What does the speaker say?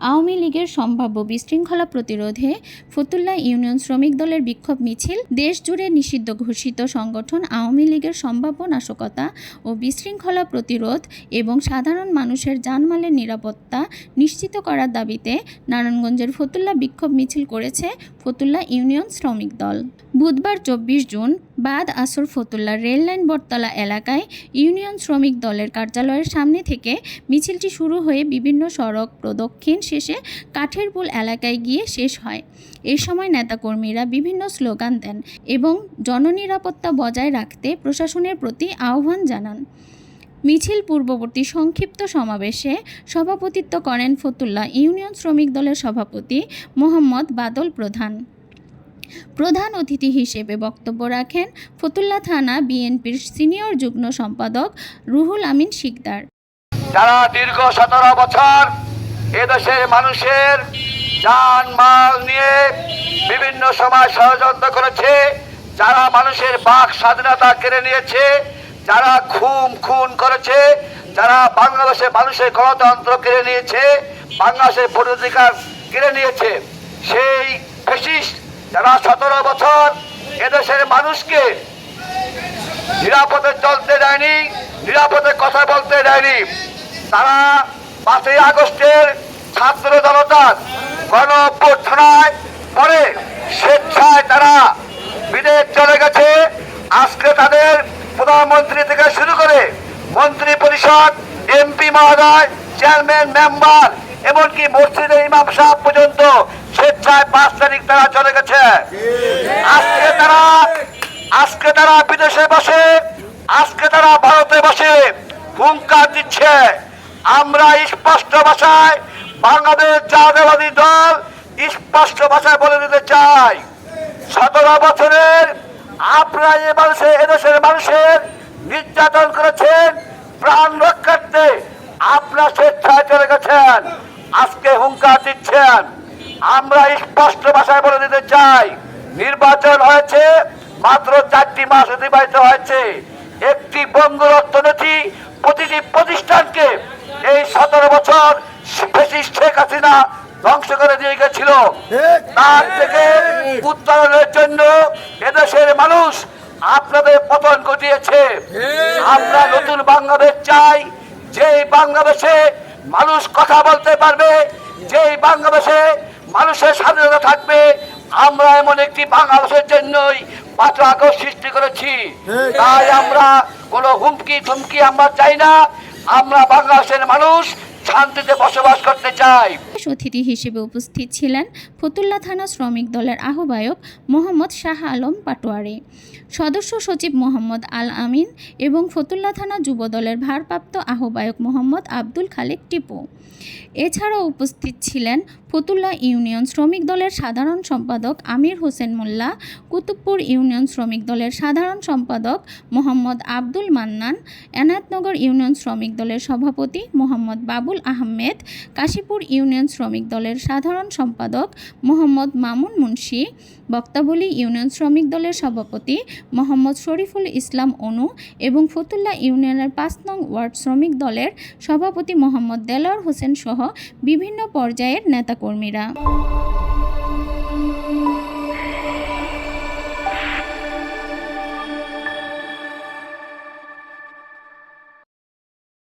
আওয়ামী লীগের সম্ভাব্য বিশৃঙ্খলা প্রতিরোধে ফতুল্লা ইউনিয়ন শ্রমিক দলের বিক্ষোভ মিছিল। দেশজুড়ে নিষিদ্ধ ঘোষিত সংগঠন আওয়ামী লীগের সম্ভাব্য নাশকতা ও বিশৃঙ্খলা প্রতিরোধ এবং সাধারণ মানুষের জানমালের নিরাপত্তা নিশ্চিত করার দাবিতে নারায়ণগঞ্জের ফতুল্লা বিক্ষোভ মিছিল করেছে ফতুল্লা ইউনিয়ন শ্রমিক দল। বুধবার 24 জুন বাদ আসর ফতুল্লার রেললাইন বটতলা এলাকায় ইউনিয়ন শ্রমিক দলের কার্যালয়ের সামনে থেকে মিছিলটি শুরু হয়ে বিভিন্ন সড়ক প্রদক্ষিণ শেষে কাঠের পুল এলাকায় গিয়ে শেষ হয়। এই সময় নেতাকর্মীরা বিভিন্ন স্লোগান দেন এবং জননিরাপত্তা বজায় রাখতে প্রশাসনের প্রতি আহ্বান জানান। মিছিল পূর্ববর্তী সংক্ষিপ্ত সমাবেশে সভাপতিত্ব করেন ফতুল্লা ইউনিয়ন শ্রমিক দলের সভাপতি মোহাম্মদ বাদল প্রধান। প্রধান অতিথি হিসেবে বক্তব্য রাখেন ফতুল্লা থানা বিএনপির সিনিয়র যুগ্ম সম্পাদক রুহুল আমিন শিকদার। যারা দীর্ঘ 17 বছর এদেশের মানুষের জান মাল নিয়ে বিভিন্ন সময় ষড়যন্ত্র করেছে, যারা মানুষের বাক স্বাধীনতা কেড়ে নিয়েছে, যারা খুন করেছে, যারা বাংলাদেশের মানুষের গণতন্ত্র কেড়ে নিয়েছে, বাংলাদেশের ভোটাধিকার কেড়ে নিয়েছে, সেই ফ্যাসিস্ট যারা 17 বছর এদেশের মানুষকে নিরাপদে চলতে দেয়নি, নিরাপদে কথা বলতে দেয়নি, তারা 5ই আগস্টের ছাত্র জনতার গণ-অভ্যুত্থানের পরে স্বেচ্ছায় তারা বিদেশ চলে গেছে। আজকে তাদের প্রধানমন্ত্রী থেকে শুরু করে মন্ত্রী পরিষদ, এমপি মহোদয়, চেয়ারম্যান, মেম্বার, এমনকি মসজিদের ইমাম সাহেব পর্যন্ত স্বেচ্ছায় 5 তারিখ তারা চলে গেছে। আজকে তারা বিদেশে বসে, আজকে তারা ভারতে বসে হুঙ্কার দিচ্ছে। আমরা স্পষ্ট ভাষায় বাংলাদেশ জাতীয়তাবাদী দল স্পষ্ট ভাষায় বলে দিতে চাই, 17 বছরের আপনারা এদেশের মানুষের নির্যাতন করেছেন, প্রাণ রক্ষার্থে আপনারা স্বেচ্ছায় চলে গেছেন, আজকে হুঙ্কার দিচ্ছেন। আমরা স্পষ্ট ভাষায় বলে দিতে চাই, নির্বাচন হয়েছে, মাত্র 4টি মাস অতিবাহিত হয়েছে। একটি বঙ্গুর অর্থনীতি প্রতিটি প্রতিষ্ঠানকে এই 17 বছর ফ্যাসিস্ট শেখ হাসিনা ধ্বংস করে দিয়ে গেছিল। তার থেকে উত্তরণের জন্য এদেশের মানুষ আপনাদের পতন ঘটিয়েছে। আমরা নতুন বাংলাদেশ চাই, যেই বাংলাদেশে মানুষ কথা বলতে পারবে, যেই বাংলাদেশে মানুষের স্বাধীনতা থাকবে। আমরা এমন একটি বাংলাদেশের জন্যই 5 আগস্ট সৃষ্টি করেছি। তাই আমরা কোনো হুমকি থুমকি আমরা চাই না। আমরা বাংলাদেশের মানুষ শান্তিতে বসবাস করতে চাই। অতিথি হিসেবে উপস্থিত ছিলেন ফতুল্লা থানা শ্রমিক দলের আহ্বায়ক মোহাম্মদ শাহ আলম পাটোয়ারি, সদস্য সচিব মোহাম্মদ আল আমিন এবং ফতুল্লা থানা যুব দলের ভারপ্রাপ্ত আহ্বায়ক মোহাম্মদ আব্দুল খালেক টিপু। এছাড়াও উপস্থিত ছিলেন ফতুল্লা ইউনিয়ন শ্রমিক দলের সাধারণ সম্পাদক আমির হোসেন মোল্লা, কুতুবপুর ইউনিয়ন শ্রমিক দলের সাধারণ সম্পাদক মোহাম্মদ আব্দুল মান্নান, এনায়েতনগর ইউনিয়ন শ্রমিক দলের সভাপতি মোহাম্মদ বাবুল আহমেদ, কাশীপুর ইউনিয়ন শ্রমিক দলের সাধারণ সম্পাদক মোহাম্মদ মামুন মুন্সি, বক্তাবলী ইউনিয়ন শ্রমিক দলের সভাপতি মোহাম্মদ শরীফুল ইসলাম অনু এবং ফতুল্লা ইউনিয়নের 5 নং ওয়ার্ড শ্রমিক দলের সভাপতি মোহাম্মদ দেলোয়ার হোসেন সহ বিভিন্ন পর্যায়ের নেতাকর্মীরা।